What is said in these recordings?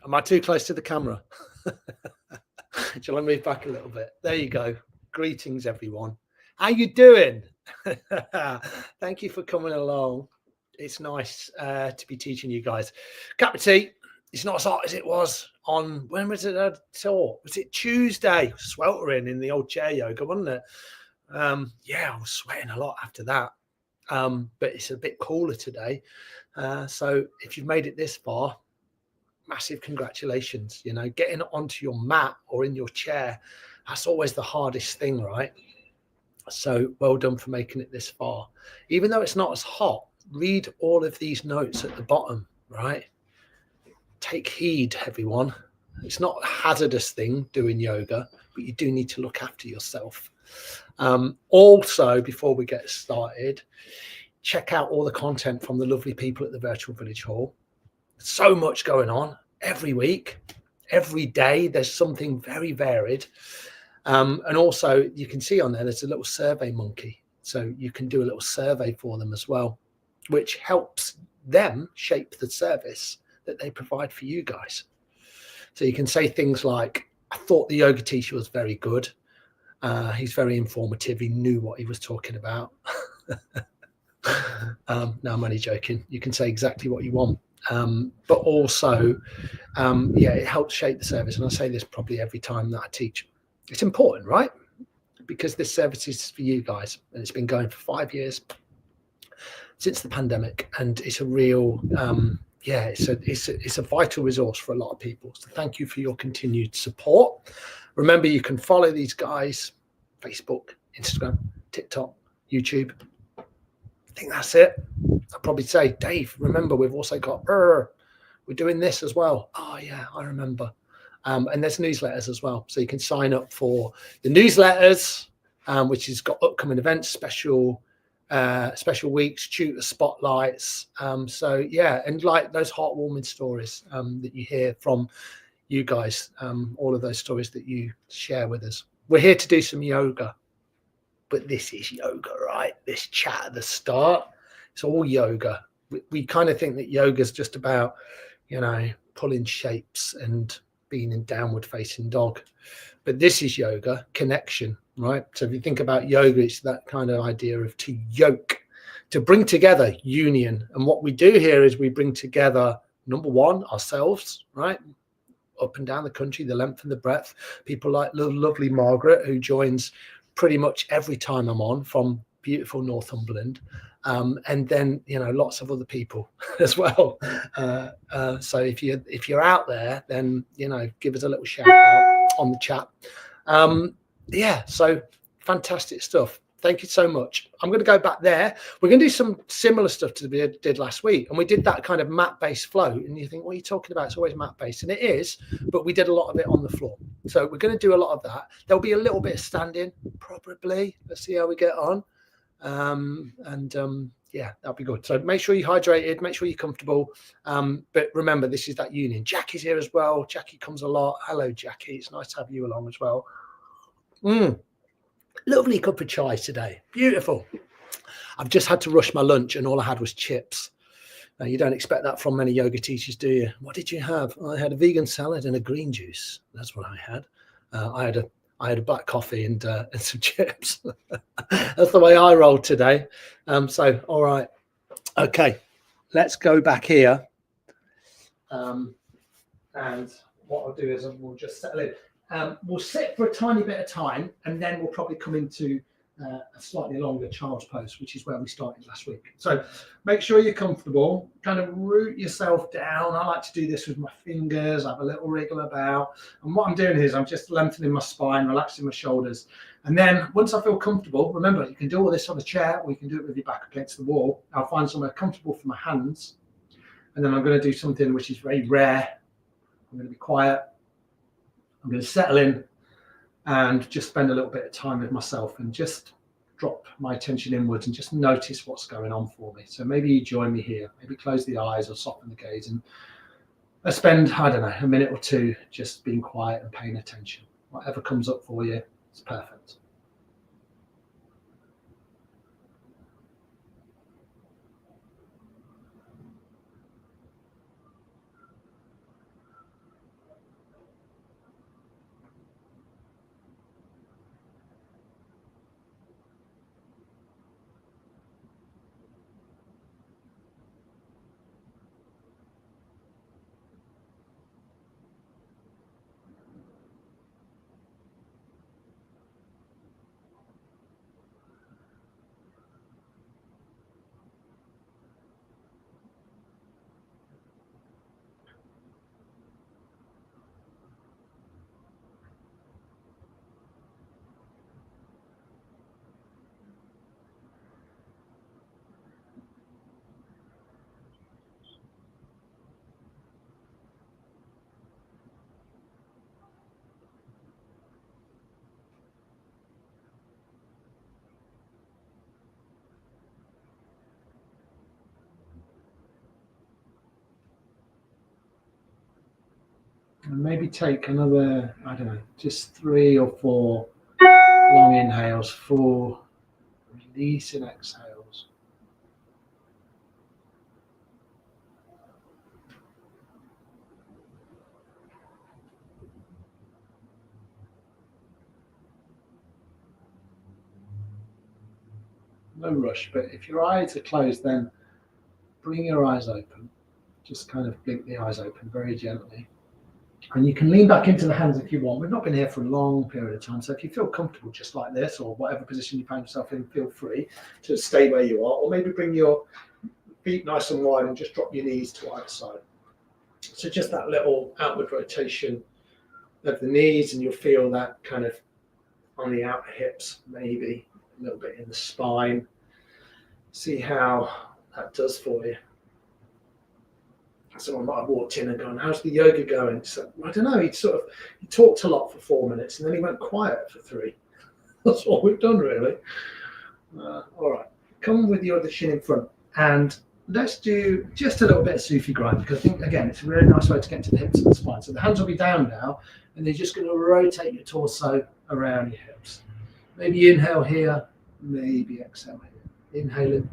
Am I too close to the camera? Shall I move back a little bit? There you go. Greetings, everyone. How you doing? Thank you for coming along. It's nice to be teaching you guys. Cup of tea. It's not as hot as it was on, when was it I taught? Was it Tuesday? Sweltering in the old chair yoga, wasn't it? Yeah, I was sweating a lot after that. But it's a bit cooler today. So if you've made it this far, massive congratulations. You know, getting onto your mat or in your chair, that's always the hardest thing, right? So well done for making it this far. Even though it's not as hot, read all of these notes at the bottom, right? Take heed, everyone. It's not a hazardous thing doing yoga, but you do need to look after yourself. Also, before we get started, check out all the content from the lovely people at the Virtual Village Hall. So much going on every week, every day. There's something very varied. And also you can see on there's a little survey monkey. So you can do a little survey for them as well, which helps them shape the service that they provide for you guys. So you can say things like, I thought the yoga teacher was very good. He's very informative. He knew what he was talking about. No, I'm only joking. You can say exactly what you want. But also, yeah, it helps shape the service. And I say this probably every time that I teach. It's important, right? Because this service is for you guys. And it's been going for 5 years since the pandemic. And it's a real, yeah, it's a vital resource for a lot of people. So thank you for your continued support. Remember, you can follow these guys, Facebook, Instagram, TikTok, YouTube. I think that's it. I'll probably say, Dave, remember, we've also got, we're doing this as well. Oh, yeah, I remember. And there's newsletters as well. So you can sign up for the newsletters, which has got upcoming events, special weeks, tutor spotlights. So, yeah, and like those heartwarming stories that you hear from you guys, all of those stories that you share with us. We're here to do some yoga. But this is yoga, right? This chat at the start, it's all yoga. We kind of think that yoga is just about, you know, pulling shapes and being in downward facing dog. But this is yoga, connection, right? So if you think about yoga, it's that kind of idea of to yoke, to bring together, union. And what we do here is we bring together, number one, ourselves, right? Up and down the country, the length and the breadth. People like lovely Margaret, who joins pretty much every time I'm on from beautiful Northumberland, and then, you know, lots of other people as well. So if you're out there, then, you know, give us a little shout out on the chat. Yeah, so fantastic stuff. Thank you so much. I'm going to go back there. We're going to do some similar stuff to we did last week. And we did that kind of mat-based flow. And you think, what are you talking about? It's always mat-based. And it is, but we did a lot of it on the floor. So we're going to do a lot of that. There'll be a little bit of standing, probably. Let's see how we get on. Yeah, that'll be good. So make sure you're hydrated, make sure you're comfortable. But remember, this is that union. Jackie's here as well. Jackie comes a lot. Hello, Jackie. It's nice to have you along as well. Lovely cup of chai today. Beautiful. I've just had to rush my lunch and all I had was chips. Now, you don't expect that from many yoga teachers, do you? What did you have? I had a vegan salad and a green juice. That's what I had. I had a black coffee and some chips. That's the way I roll today. So, all right. Okay, let's go back here. And what I'll do is we'll just settle in. We'll sit for a tiny bit of time, and then we'll probably come into a slightly longer child's pose, which is where we started last week. So make sure you're comfortable, kind of root yourself down. I like to do this with my fingers, have a little wriggle about. And what I'm doing is I'm just lengthening my spine, relaxing my shoulders. And then once I feel comfortable, remember, you can do all this on a chair, or you can do it with your back against the wall. I'll find somewhere comfortable for my hands. And then I'm going to do something which is very rare. I'm going to be quiet. I'm going to settle in and just spend a little bit of time with myself and just drop my attention inwards and just notice what's going on for me. So maybe you join me here, maybe close the eyes or soften the gaze, and I spend, I don't know, a minute or two just being quiet and paying attention. Whatever comes up for you, it's perfect. And maybe take another, I don't know, just 3 or 4 long inhales, 4 releasing exhales. No rush, but if your eyes are closed, then bring your eyes open. Just kind of blink the eyes open very gently. And you can lean back into the hands if you want. We've not been here for a long period of time, so if you feel comfortable just like this, or whatever position you find yourself in, feel free to stay where you are, or maybe bring your feet nice and wide and just drop your knees to either side. So just that little outward rotation of the knees, and you'll feel that kind of on the outer hips, maybe a little bit in the spine. See how that does for you. Someone might have walked in and gone, "How's the yoga going?" So, I don't know. He talked a lot for 4 minutes and then he went quiet for 3. That's what we've done, really. All right, come with your other shin in front, and let's do just a little bit of Sufi grind, because I think, again, it's a really nice way to get into the hips and the spine. So the hands will be down now, and you're just going to rotate your torso around your hips. Maybe inhale here, maybe exhale here. Inhaling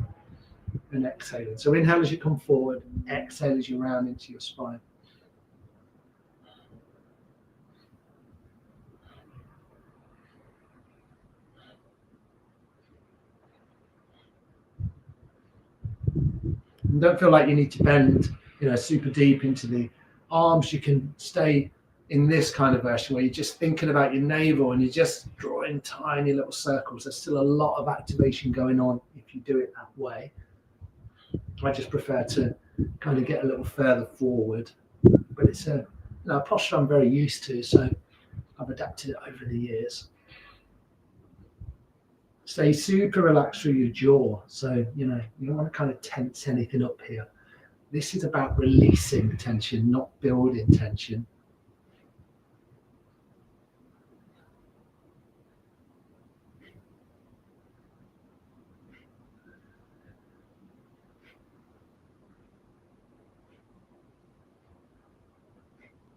and exhaling. So inhale as you come forward, exhale as you round into your spine. And don't feel like you need to bend, super deep into the arms. You can stay in this kind of version where you're just thinking about your navel and you're just drawing tiny little circles. There's still a lot of activation going on if you do it that way. I just prefer to kind of get a little further forward, but it's a posture I'm very used to, so I've adapted it over the years. Stay super relaxed through your jaw, so you don't want to kind of tense anything up here. This is about releasing tension, not building tension.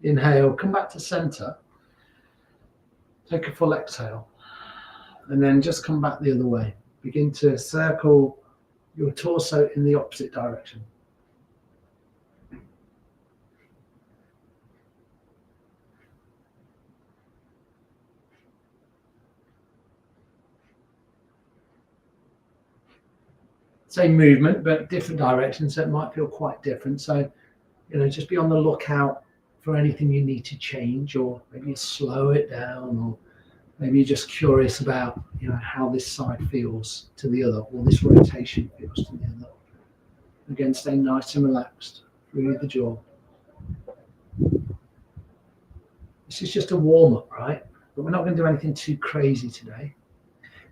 Inhale, come back to center. Take a full exhale. And then just come back the other way. Begin to circle your torso in the opposite direction. Same movement, but different directions, so it might feel quite different. So, just be on the lookout for anything you need to change, or maybe slow it down, or maybe you're just curious about, how this side feels to the other, or this rotation feels to the other. Again, stay nice and relaxed through the jaw. This is just a warm-up, right? But we're not going to do anything too crazy today.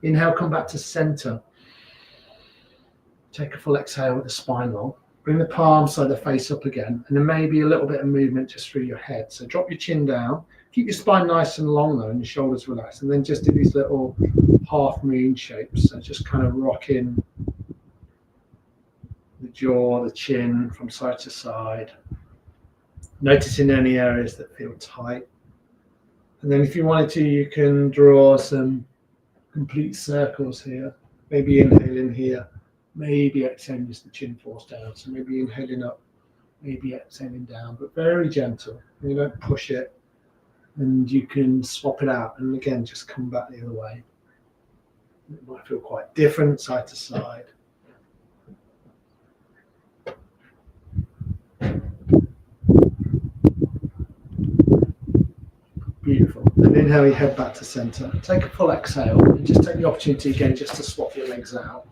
Inhale, come back to center. Take a full exhale with the spine long. Bring the palms so the face up again, and then maybe a little bit of movement just through your head. So drop your chin down. Keep your spine nice and long though, and your shoulders relaxed. And then just do these little half moon shapes. So just kind of rocking the jaw, the chin from side to side. Noticing any areas that feel tight. And then if you wanted to, you can draw some complete circles here. Maybe inhale in here. Maybe exhaling as the chin falls down. So maybe inhaling up, maybe exhaling down, but very gentle. You don't push it, and you can swap it out. And again, just come back the other way. It might feel quite different side to side. Beautiful. And inhale your head back to center. Take a full exhale, and just take the opportunity again just to swap your legs out.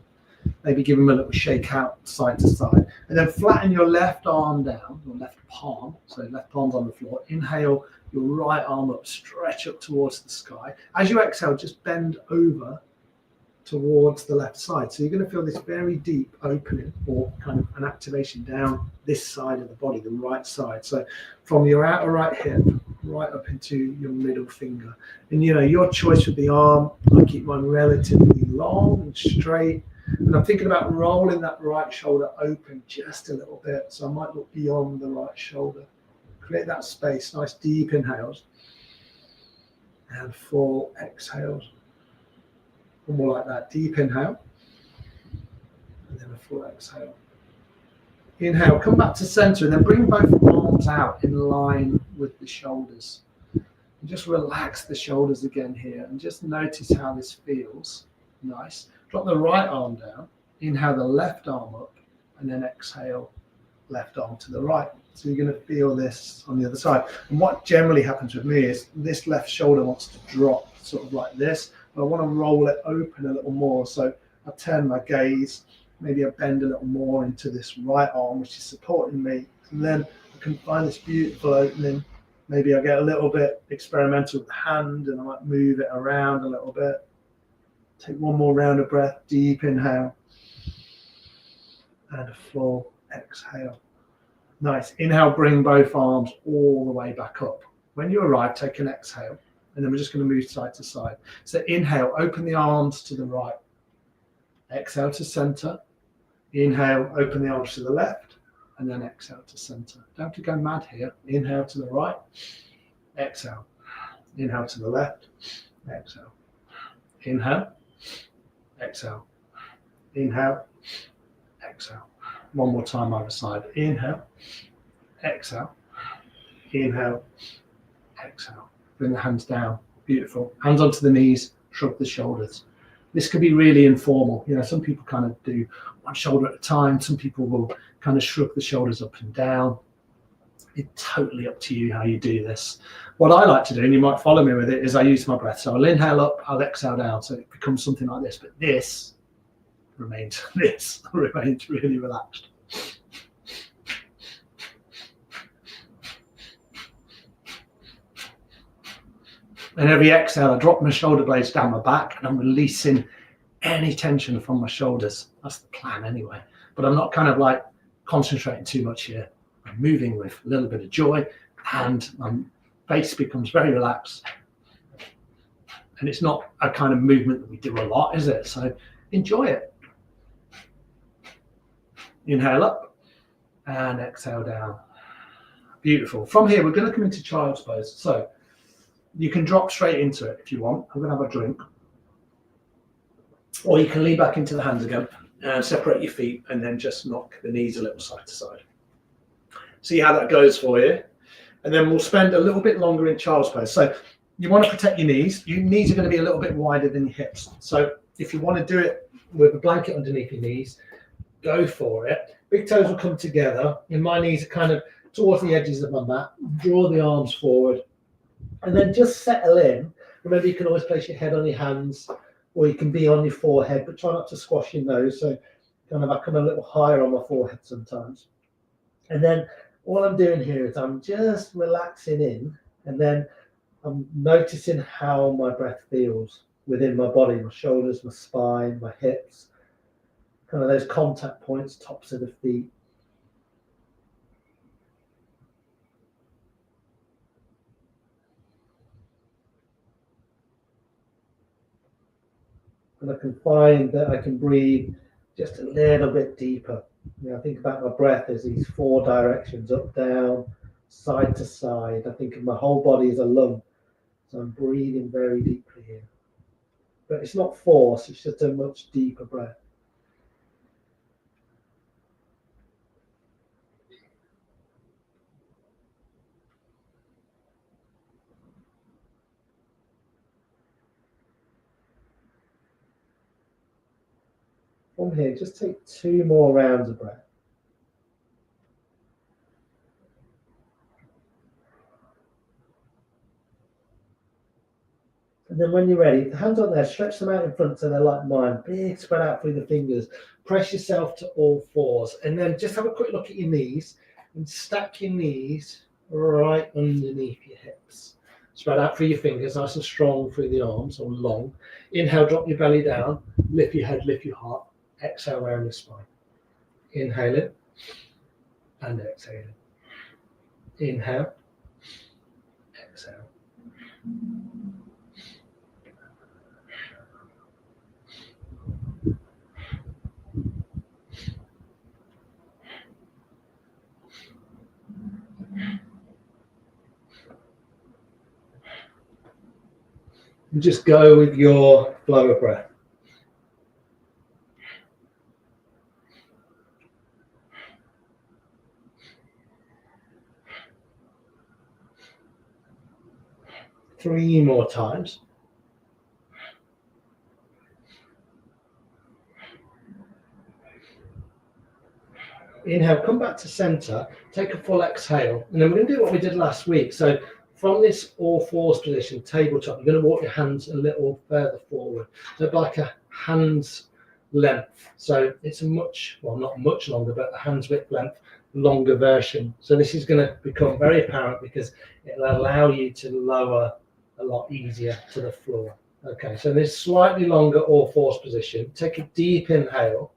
Maybe give them a little shake out side to side. And then flatten your left arm down, your left palm. So left palm's on the floor. Inhale your right arm up, stretch up towards the sky. As you exhale, just bend over towards the left side. So you're going to feel this very deep opening, or kind of an activation down this side of the body, the right side. So from your outer right hip, right up into your middle finger. And your choice with the arm. I keep mine relatively long and straight. And I'm thinking about rolling that right shoulder open just a little bit. So I might look beyond the right shoulder. Create that space, nice deep inhales and full exhales. And more like that, deep inhale and then a full exhale. Inhale, come back to center and then bring both arms out in line with the shoulders. And just relax the shoulders again here and just notice how this feels. Nice. Drop the right arm down, inhale the left arm up, and then exhale, left arm to the right. So you're going to feel this on the other side. And what generally happens with me is this left shoulder wants to drop sort of like this, but I want to roll it open a little more. So I turn my gaze, maybe I bend a little more into this right arm, which is supporting me. And then I can find this beautiful opening. Maybe I get a little bit experimental with the hand and I might move it around a little bit. Take one more round of breath, deep inhale and a full exhale. Nice. Inhale, bring both arms all the way back up. When you arrive, take an exhale, and then we're just going to move side to side. So inhale, open the arms to the right. Exhale to center. Inhale, open the arms to the left, and then exhale to center. Don't have to go mad here. Inhale to the right. Exhale. Inhale to the left. Exhale. Inhale. Exhale. Inhale. Exhale. One more time either side. Inhale. Exhale. Inhale. Exhale. Bring the hands down. Beautiful. Hands onto the knees. Shrug the shoulders. This could be really informal. You know, some people kind of do one shoulder at a time. Some people will kind of shrug the shoulders up and down. It's totally up to you how you do this. What I like to do, and you might follow me with it, is I use my breath. So I'll inhale up, I'll exhale down. So it becomes something like this. But this remains really relaxed. And every exhale, I drop my shoulder blades down my back and I'm releasing any tension from my shoulders. That's the plan anyway. But I'm not kind of like concentrating too much here. I'm moving with a little bit of joy and my face becomes very relaxed. And it's not a kind of movement that we do a lot, is it? So enjoy it. Inhale up and exhale down. Beautiful. From here, we're going to come into child's pose. So you can drop straight into it if you want. I'm going to have a drink. Or you can lean back into the hands again and separate your feet and then just knock the knees a little side to side. See how that goes for you. And then we'll spend a little bit longer in child's pose. So you want to protect your knees. Your knees are going to be a little bit wider than your hips. So if you want to do it with a blanket underneath your knees, go for it. Big toes will come together and my knees are kind of towards the edges of my mat. Draw the arms forward and then just settle in. Remember, you can always place your head on your hands or you can be on your forehead, but try not to squash your nose. So kind of I come a little higher on my forehead sometimes. And then all I'm doing here is I'm just relaxing in and then I'm noticing how my breath feels within my body, my shoulders, my spine, my hips, kind of those contact points, tops of the feet. And I can find that I can breathe just a little bit deeper. You know, I think about my breath as these four directions, up, down, side to side. I think of my whole body as a lung. So I'm breathing very deeply here. But it's not force, it's just a much deeper breath. From here, just take 2 more rounds of breath. And then when you're ready, the hands on there, stretch them out in front so they're like mine. Big spread out through the fingers. Press yourself to all fours. And then just have a quick look at your knees and stack your knees right underneath your hips. Spread out through your fingers, nice and strong through the arms or long. Inhale, drop your belly down. Lift your head, lift your heart. Exhale around your spine. Inhale it and exhale it. Inhale, exhale. And just go with your flow of breath. Three more times. Inhale, come back to center, take a full exhale, and then we're going to do what we did last week. So from this all fours position, tabletop, you're going to walk your hands a little further forward. So like a hand's length. So it's a much, well, not much longer, but a hand's width length, longer version. So this is going to become very apparent because it'll allow you to lower a lot easier to the floor. Okay, so this slightly longer all fours position. Take a deep inhale.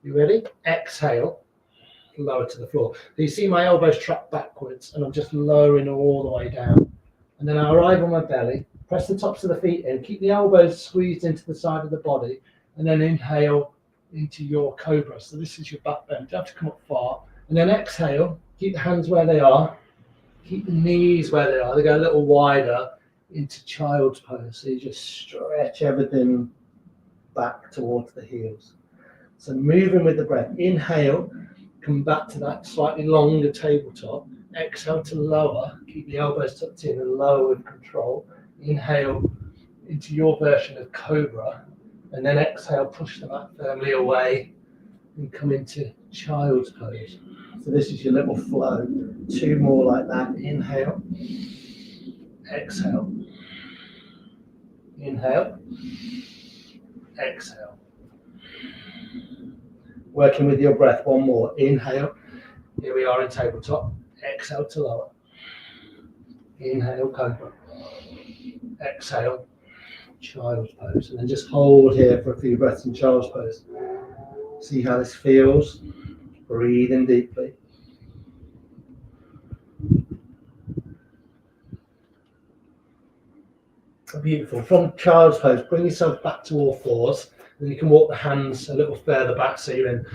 You ready? Exhale, lower to the floor. So you see my elbows track backwards and I'm just lowering all the way down. And then I arrive on my belly, press the tops of the feet in, keep the elbows squeezed into the side of the body, and then inhale into your cobra. So this is your back bend. You don't have to come up far. And then exhale, keep the hands where they are, keep the knees where they are. They go a little wider into child's pose. So you just stretch everything back towards the heels. So moving with the breath. Inhale, come back to that slightly longer tabletop. Exhale to lower. Keep the elbows tucked in and lower with control. Inhale into your version of cobra. And then exhale, push the mat firmly away and come into child's pose. So this is your little flow. Two more like that. Inhale. Exhale. Inhale. Exhale. Working with your breath, one more. Inhale. Here we are in tabletop. Exhale to lower. Inhale, cobra. Exhale, child's pose. And then just hold here for a few breaths in child's pose. See how this feels. Breathe in deeply. Beautiful. From child's pose, bring yourself back to all fours. And you can walk the hands a little further back so you're in,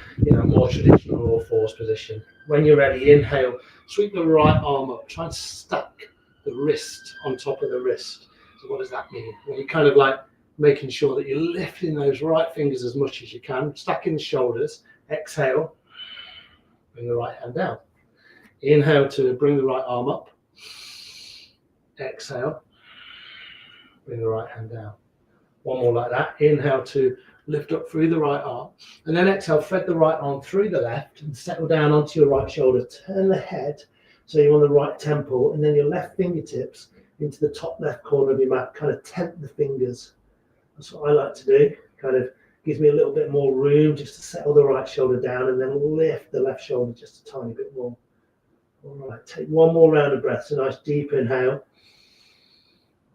more traditional all fours position. When you're ready, inhale, sweep the right arm up, try and stack the wrist on top of the wrist. So what does that mean? Well, you're kind of like making sure that you're lifting those right fingers as much as you can, stacking the shoulders. Exhale, bring the right hand down. Inhale to bring the right arm up. Exhale, bring the right hand down. One more like that. Inhale to lift up through the right arm. And then exhale, thread the right arm through the left and settle down onto your right shoulder. Turn the head so you're on the right temple. And then your left fingertips into the top left corner of your mat. Kind of tent the fingers. That's what I like to do. Kind of gives me a little bit more room just to settle the right shoulder down and then lift the left shoulder just a tiny bit more. All right, take one more round of breath. So nice deep inhale.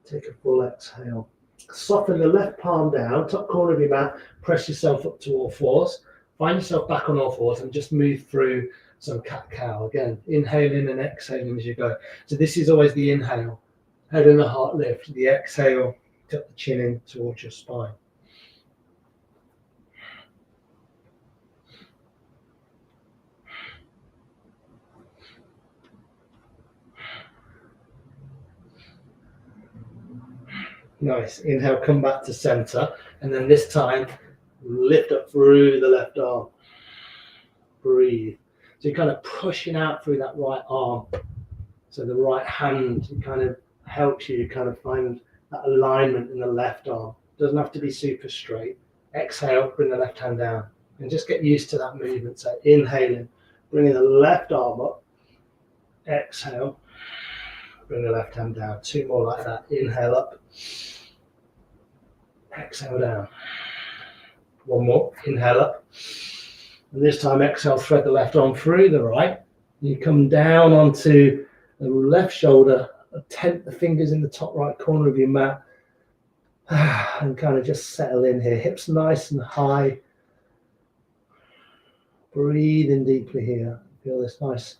Take a full exhale. Soften the left palm down, top corner of your mat, press yourself up to all fours. Find yourself back on all fours and just move through some cat-cow. Again, inhaling and exhaling as you go. So this is always the inhale, head and the heart lift. The exhale, tuck the chin in towards your spine. Nice. Inhale, come back to center. And then this time, lift up through the left arm. Breathe. So you're kind of pushing out through that right arm. So the right hand kind of helps you kind of find that alignment in the left arm. Doesn't have to be super straight. Exhale, bring the left hand down. And just get used to that movement. So inhaling, bringing the left arm up. Exhale, bring the left hand down. Two more like that. Inhale up. Exhale down. One more. Inhale up. And this time exhale, thread the left arm through the right. You come down onto the left shoulder, tent the fingers in the top right corner of your mat, and kind of just settle in here. Hips nice and high. Breathe in deeply here. Feel this nice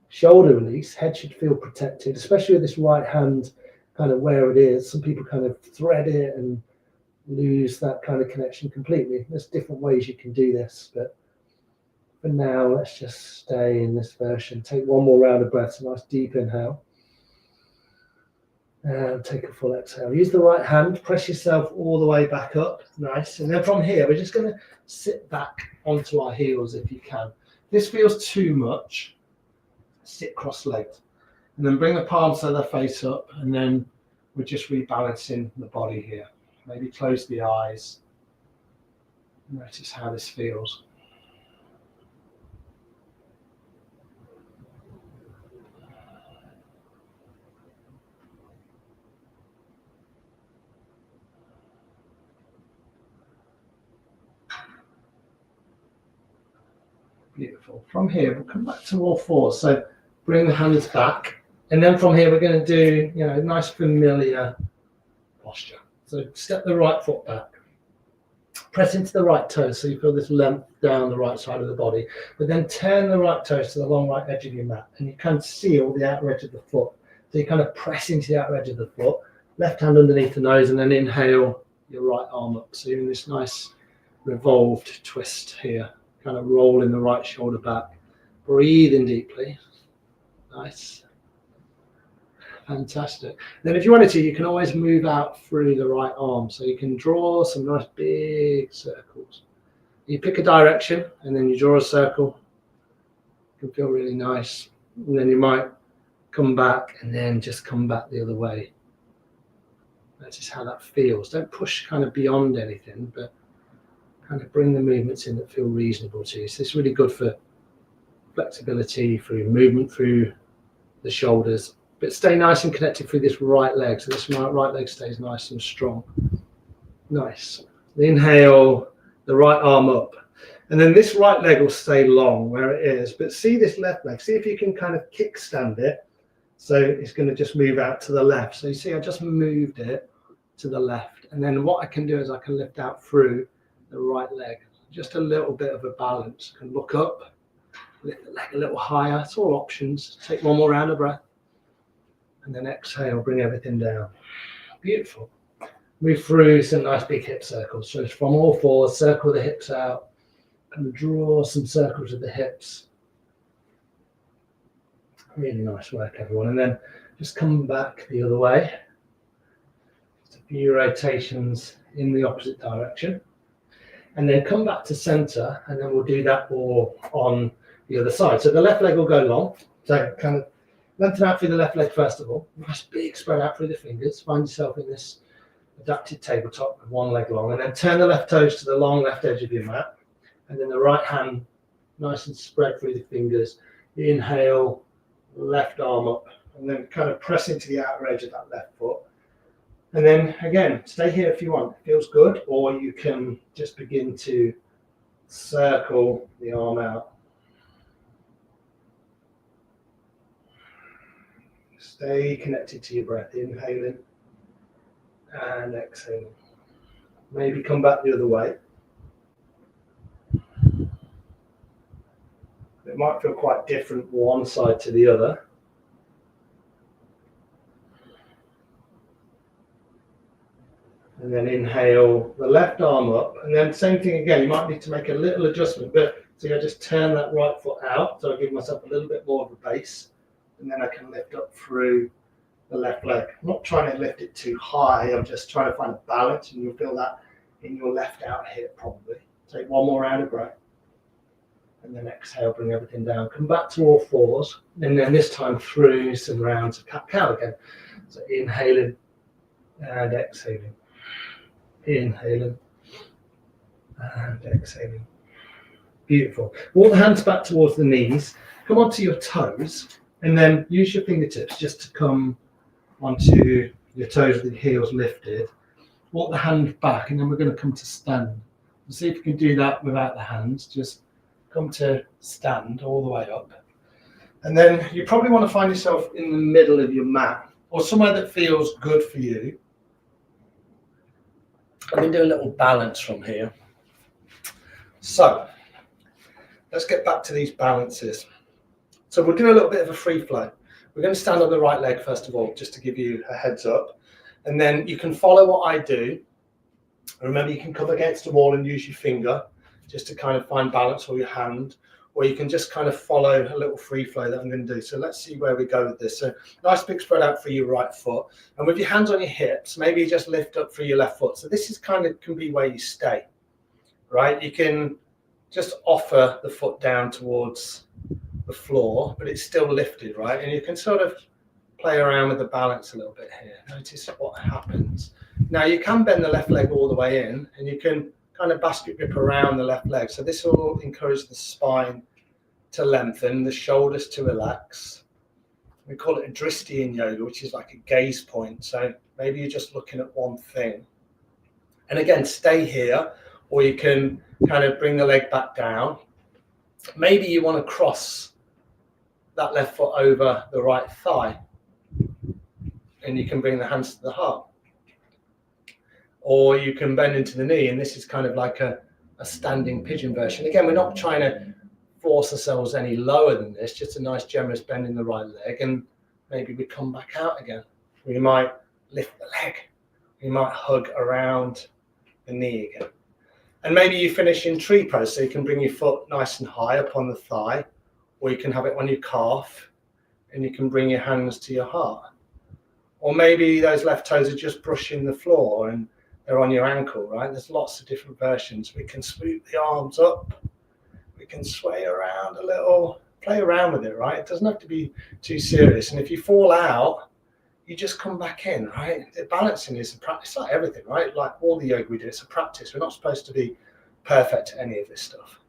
shoulder release. Head should feel protected, especially with this right hand kind of where it is. Some people kind of thread it and lose that kind of connection completely. There's different ways you can do this, but for now, let's just stay in this version. Take one more round of breaths, a nice deep inhale. And take a full exhale. Use the right hand, press yourself all the way back up. Nice. And then from here, we're just going to sit back onto our heels if you can. If this feels too much, sit cross-legged. And then bring the palms to the face up, and then we're just rebalancing the body here. Maybe close the eyes. Notice how this feels. Beautiful. From here, we'll come back to all fours. So bring the hands back. And then from here, we're going to do, nice familiar posture. So step the right foot back. Press into the right toes so you feel this length down the right side of the body. But then turn the right toes to the long right edge of your mat. And you kind of seal the outer edge of the foot. So you kind of press into the outer edge of the foot. Left hand underneath the nose, and then inhale your right arm up. So you're in this nice revolved twist here. Kind of rolling the right shoulder back. Breathing deeply. Nice. Fantastic. Then if you wanted to, you can always move out through the right arm. So you can draw some nice big circles. You pick a direction and then you draw a circle. It can feel really nice. And then you might come back and then just come back the other way. That's just how that feels. Don't push kind of beyond anything, but kind of bring the movements in that feel reasonable to you. So it's really good for flexibility, through movement through the shoulders. But stay nice and connected through this right leg. So this right leg stays nice and strong. Nice. Inhale the right arm up. And then this right leg will stay long where it is. But see this left leg. See if you can kind of kickstand it. So it's going to just move out to the left. So you see I just moved it to the left. And then what I can do is I can lift out through the right leg. Just a little bit of a balance. I can look up, lift the leg a little higher. It's all options. Take one more round of breath. And then exhale, bring everything down. Beautiful. Move through some nice big hip circles. So from all fours, circle the hips out and draw some circles with the hips. Really nice work, everyone. And then just come back the other way. Just a few rotations in the opposite direction. And then come back to center, and then we'll do that all on the other side. So the left leg will go long. So kind of lengthen out through the left leg first of all. Nice big spread out through the fingers. Find yourself in this adapted tabletop with one leg long. And then turn the left toes to the long left edge of your mat. And then the right hand nice and spread through the fingers. Inhale, left arm up. And then kind of press into the outer edge of that left foot. And then again, stay here if you want. It feels good. Or you can just begin to circle the arm out. Stay connected to your breath, inhaling and exhaling. Maybe come back the other way. It might feel quite different one side to the other. And then inhale the left arm up, and then same thing again. You might need to make a little adjustment, but so I just turn that right foot out, so I give myself a little bit more of a base. And then I can lift up through the left leg. I'm not trying to lift it too high. I'm just trying to find a balance, and you'll feel that in your left out hip probably. Take one more round of breath. And then exhale, bring everything down. Come back to all fours. And then this time through some rounds of cat-cow again. So inhaling and exhaling. Inhaling and exhaling. Beautiful. Walk the hands back towards the knees. Come onto your toes. And then use your fingertips just to come onto your toes with the heels lifted. Walk the hand back, and then we're going to come to stand. See if you can do that without the hands. Just come to stand all the way up. And then you probably want to find yourself in the middle of your mat or somewhere that feels good for you. I'm going to do a little balance from here. So let's get back to these balances. So we'll do a little bit of a free flow. We're going to stand on the right leg first of all, just to give you a heads up. And then you can follow what I do. Remember, you can come against the wall and use your finger just to kind of find balance, or your hand. or you can just kind of follow a little free flow that I'm going to do. So let's see where we go with this. So nice big spread out for your right foot, and with your hands on your hips, maybe you just lift up through your left foot. So this is kind of can be where you stay, right? You can just offer the foot down towards the floor, but it's still lifted, right? And you can sort of play around with the balance a little bit here. Notice what happens. Now you can bend the left leg all the way in, and you can kind of basket grip around the left leg. So this will encourage the spine to lengthen, the shoulders to relax. We call it a drishti in yoga, which is like a gaze point. So maybe you're just looking at one thing. And again, stay here, or you can kind of bring the leg back down. Maybe you want to cross that left foot over the right thigh, and you can bring the hands to the heart. Or you can bend into the knee, and this is kind of like a standing pigeon version. Again, we're not trying to force ourselves any lower than this, just a nice generous bend in the right leg, and maybe we come back out again. We might lift the leg. We might hug around the knee again. And maybe you finish in tree pose, so you can bring your foot nice and high up on the thigh, or you can have it on your calf, and you can bring your hands to your heart. Or maybe those left toes are just brushing the floor and they're on your ankle, right? There's lots of different versions. We can swoop the arms up. We can sway around a little, play around with it, right? It doesn't have to be too serious. And if you fall out, you just come back in, right? The balancing is a practice, it's like everything, right? Like all the yoga we do, it's a practice. We're not supposed to be perfect at any of this stuff.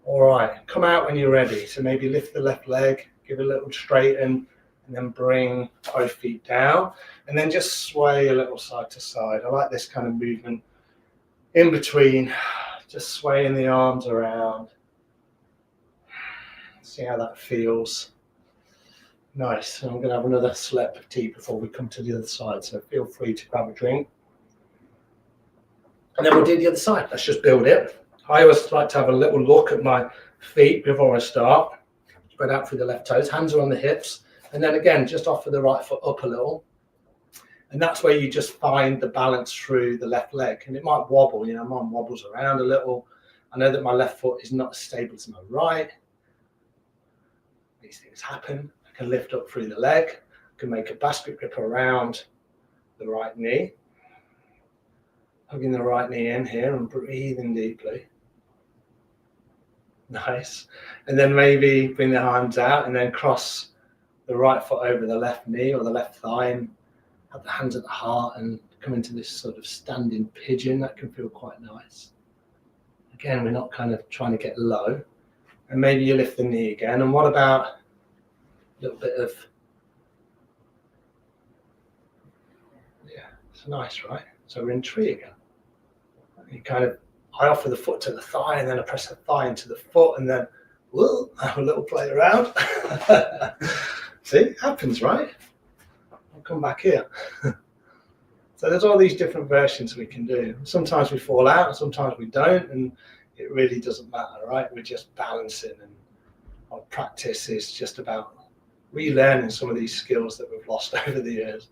All right, come out when you're ready. So maybe lift the left leg, give it a little straighten, and then bring both feet down, and then just sway a little side to side. I like this kind of movement in between, just swaying the arms around. See how that feels. Nice. And I'm going to have another slurp of tea before we come to the other side, so feel free to grab a drink. And then we'll do the other side. Let's just build it. I always like to have a little look at my feet before I start. Spread out through the left toes, hands are on the hips. And then again, just offer the right foot up a little. And that's where you just find the balance through the left leg. And it might wobble, you know, mine wobbles around a little. I know that my left foot is not as stable as my right. These things happen. I can lift up through the leg. I can make a basket grip around the right knee. Hugging the right knee in here and breathing deeply. Nice. And then maybe bring the arms out and then cross the right foot over the left knee or the left thigh and have the hands at the heart and come into this sort of standing pigeon. That can feel quite nice. Again, we're not kind of trying to get low. And maybe you lift the knee again. And what about a little bit of, yeah, it's nice, right? So we're in tree again. You kind of, I offer the foot to the thigh and then I press the thigh into the foot and then, whoa, have a little play around. See, it happens, right? I'll come back here. So there's all these different versions we can do. Sometimes we fall out and sometimes we don't, and it really doesn't matter, right? We're just balancing, and our practice is just about relearning some of these skills that we've lost over the years.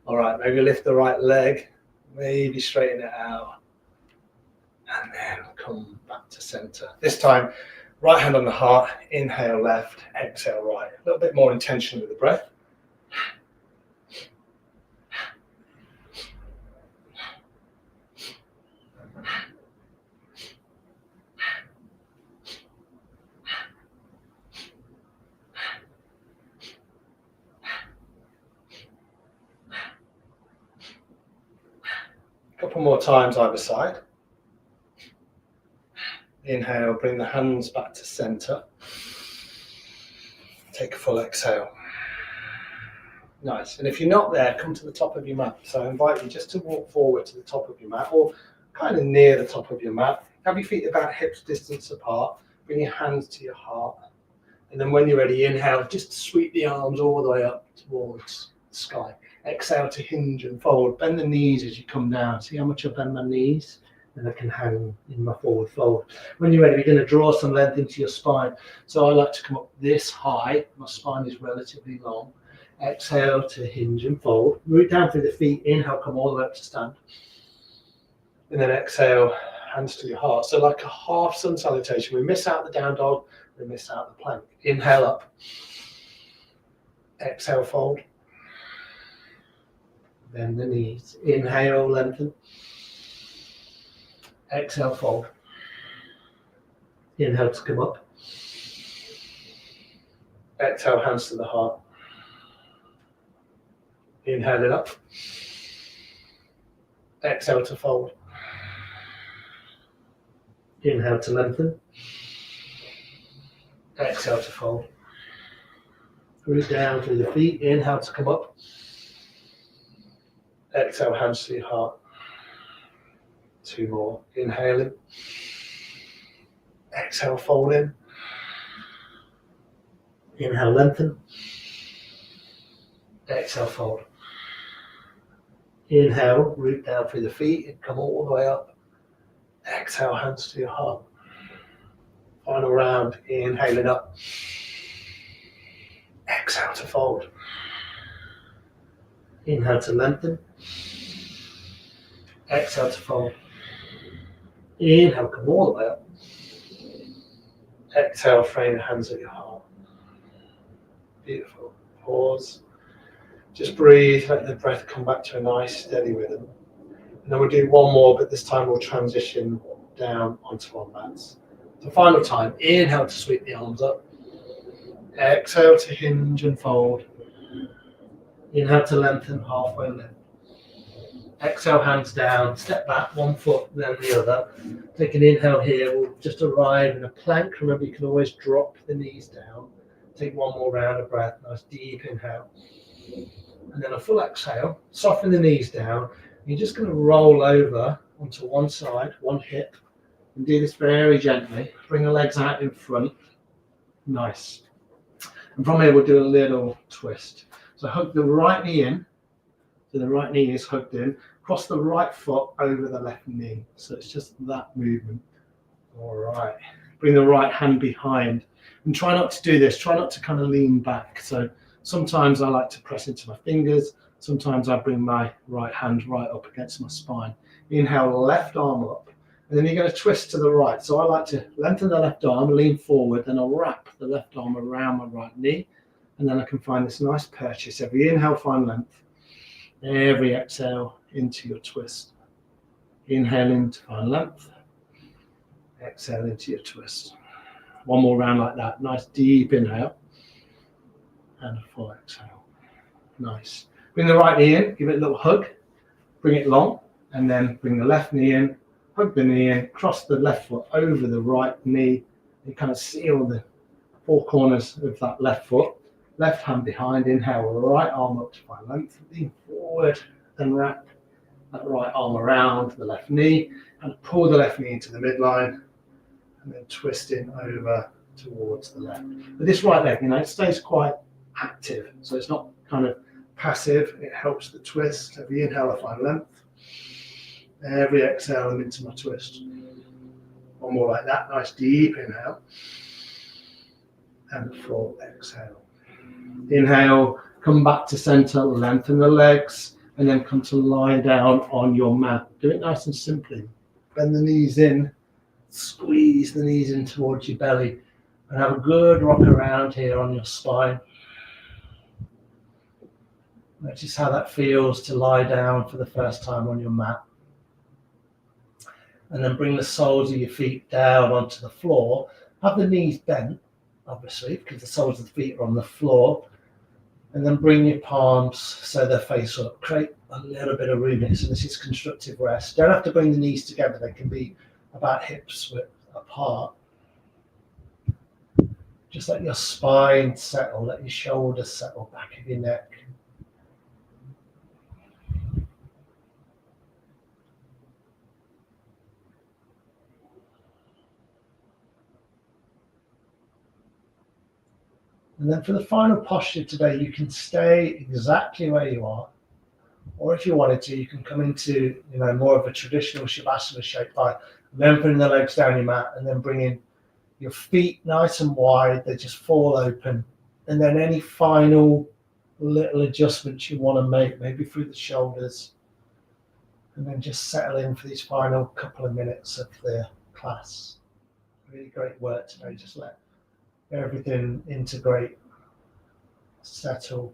All right, maybe lift the right leg, maybe straighten it out, and then come back to center. This time, right hand on the heart, inhale left, exhale right. A little bit more intention with the breath. A couple more times either side. Inhale, bring the hands back to center. Take a full exhale. Nice. And if you're not there, come to the top of your mat. So I invite you just to walk forward to the top of your mat, or kind of near the top of your mat. Have your feet about hips distance apart. Bring your hands to your heart. And then when you're ready, inhale, just sweep the arms all the way up towards the sky. Exhale to hinge and fold. Bend the knees as you come down. See how much I bend my knees? And I can hang in my forward fold. When you're ready, we're going to draw some length into your spine. So I like to come up this high. My spine is relatively long. Exhale to hinge and fold. Root down through the feet. Inhale, come all the way up to stand. And then exhale, hands to your heart. So like a half sun salutation. We miss out the down dog. We missed out the plank. Inhale up. Exhale, fold. Bend the knees. Inhale, lengthen. Exhale, fold. Inhale to come up. Exhale, hands to the heart. Inhale it up. Exhale to fold. Inhale to lengthen. Exhale to fold. Root down through the feet. Inhale to come up. Exhale, hands to your heart. 2 more. Inhale in. Exhale, fold in. Inhale, lengthen. Exhale, fold. Inhale, root down through the feet and come all the way up. Exhale, hands to your heart. Final round, inhaling up. Exhale to fold. Inhale to lengthen. Exhale to fold. Inhale, come all the way up. Exhale, frame your hands at your heart. Beautiful. Pause. Just breathe, let the breath come back to a nice steady rhythm. And then we'll do one more, but this time we'll transition down onto our mats. So final time, inhale to sweep the arms up. Exhale to hinge and fold. Inhale to lengthen, halfway lift. Exhale, hands down, step back, 1 foot, then the other. Take an inhale here, we'll just arrive in a plank. Remember, you can always drop the knees down. Take 1 more round of breath, nice deep inhale. And then a full exhale, soften the knees down. You're just going to roll over onto one side, one hip, and do this very gently. Bring the legs out in front. Nice. And from here, we'll do a little twist. So hug the right knee in. So the right knee is hugged in. Cross the right foot over the left knee. So it's just that movement. All right. Bring the right hand behind. And try not to do this. Try not to kind of lean back. So sometimes I like to press into my fingers. Sometimes I bring my right hand right up against my spine. Inhale, left arm up. And then you're going to twist to the right. So I like to lengthen the left arm, lean forward, then I'll wrap the left arm around my right knee. And then I can find this nice purchase. Every inhale, find length. Every exhale into your twist. Inhale in to find length. Exhale into your twist. 1 more round like that. Nice deep inhale. And a full exhale. Nice. Bring the right knee in, give it a little hug. Bring it long. And then bring the left knee in. Hug the knee in. Cross the left foot over the right knee. And kind of seal the 4 corners of that left foot. Left hand behind, inhale, right arm up to find length, lean forward, then wrap that right arm around the left knee, and pull the left knee into the midline, and then twisting over towards the left. But this right leg, it stays quite active, so it's not kind of passive, it helps the twist. Every inhale, I find length. Every exhale, I'm into my twist. 1 more like that, nice deep inhale, and full exhale. Inhale, come back to center, lengthen the legs, and then come to lie down on your mat. Do it nice and simply. Bend the knees in, squeeze the knees in towards your belly, and have a good rock around here on your spine. Notice how that feels to lie down for the first time on your mat. And then bring the soles of your feet down onto the floor. Have the knees bent, obviously, because the soles of the feet are on the floor. And then bring your palms so they're face up. Create a little bit of room here. So this is constructive rest. Don't have to bring the knees together. They can be about hips width apart. Just let your spine settle. Let your shoulders settle, back of your neck. And then for the final posture today, you can stay exactly where you are. Or if you wanted to, you can come into more of a traditional Shavasana shape by lengthening the legs down your mat and then bringing your feet nice and wide. They just fall open. And then any final little adjustments you want to make, maybe through the shoulders. And then just settle in for these final couple of minutes of the class. Really great work today. Just let everything integrate, settle.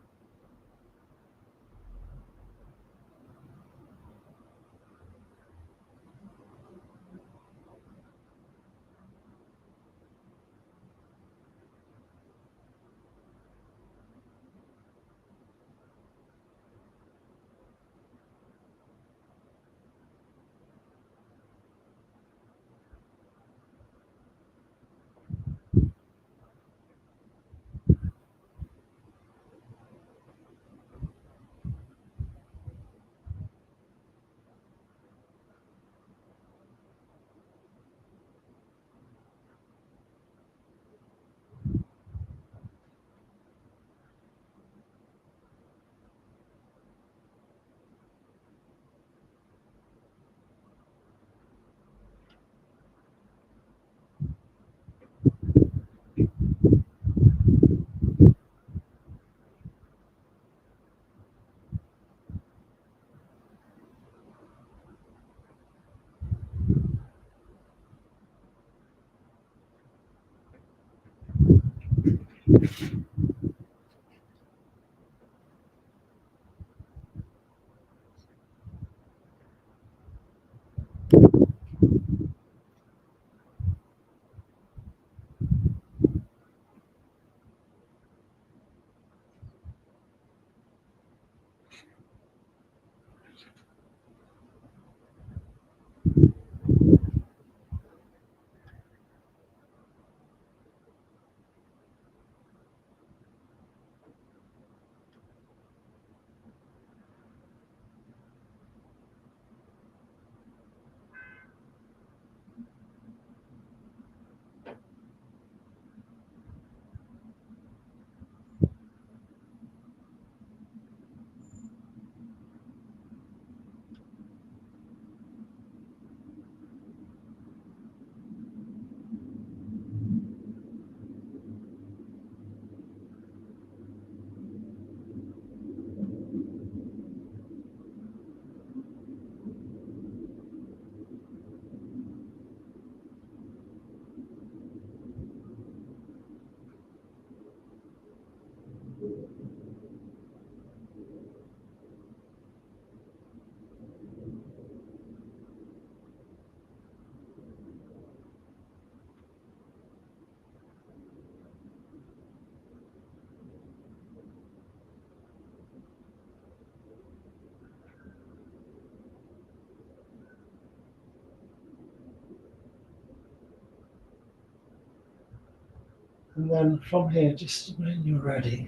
And then from here, just when you're ready,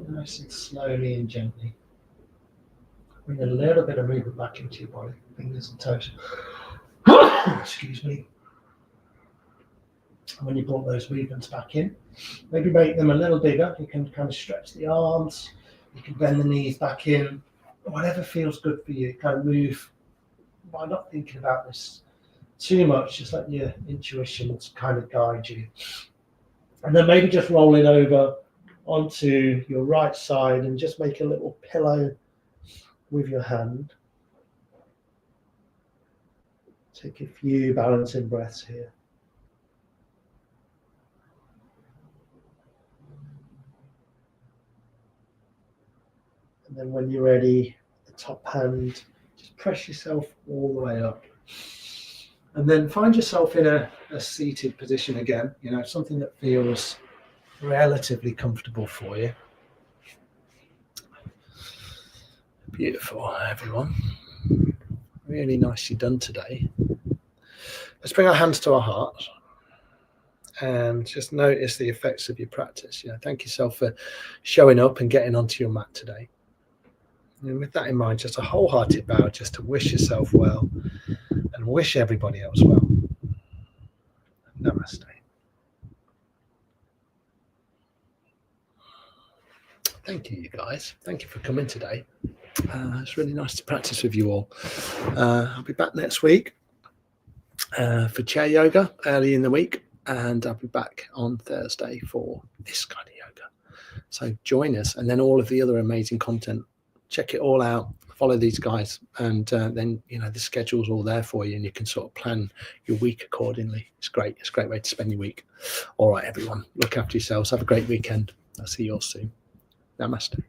nice and slowly and gently, bring a little bit of movement back into your body, fingers and toes. Excuse me. And when you brought those movements back in, maybe make them a little bigger. You can kind of stretch the arms, you can bend the knees back in, whatever feels good for you. Kind of move by not thinking about this too much, just let your intuition kind of guide you. And then maybe just roll it over onto your right side and just make a little pillow with your hand. Take a few balancing breaths here. And then when you're ready, the top hand, just press yourself all the way up. And then find yourself in a seated position again, something that feels relatively comfortable for you. Beautiful, everyone. Really nicely done today. Let's bring our hands to our heart and just notice the effects of your practice. Thank yourself for showing up and getting onto your mat today. And with that in mind, just a wholehearted bow just to wish yourself well and wish everybody else well. Namaste. Thank you, you guys. Thank you for coming today. It's really nice to practice with you all. I'll be back next week for chair yoga early in the week, and I'll be back on Thursday for this kind of yoga. So join us, and then all of the other amazing content. Check it all out. follow these guys, and then the schedule's all there for you, and you can sort of plan your week accordingly. It's great. It's a great way to spend your week. All right, everyone, look after yourselves. Have a great weekend. I'll see you all soon. Namaste.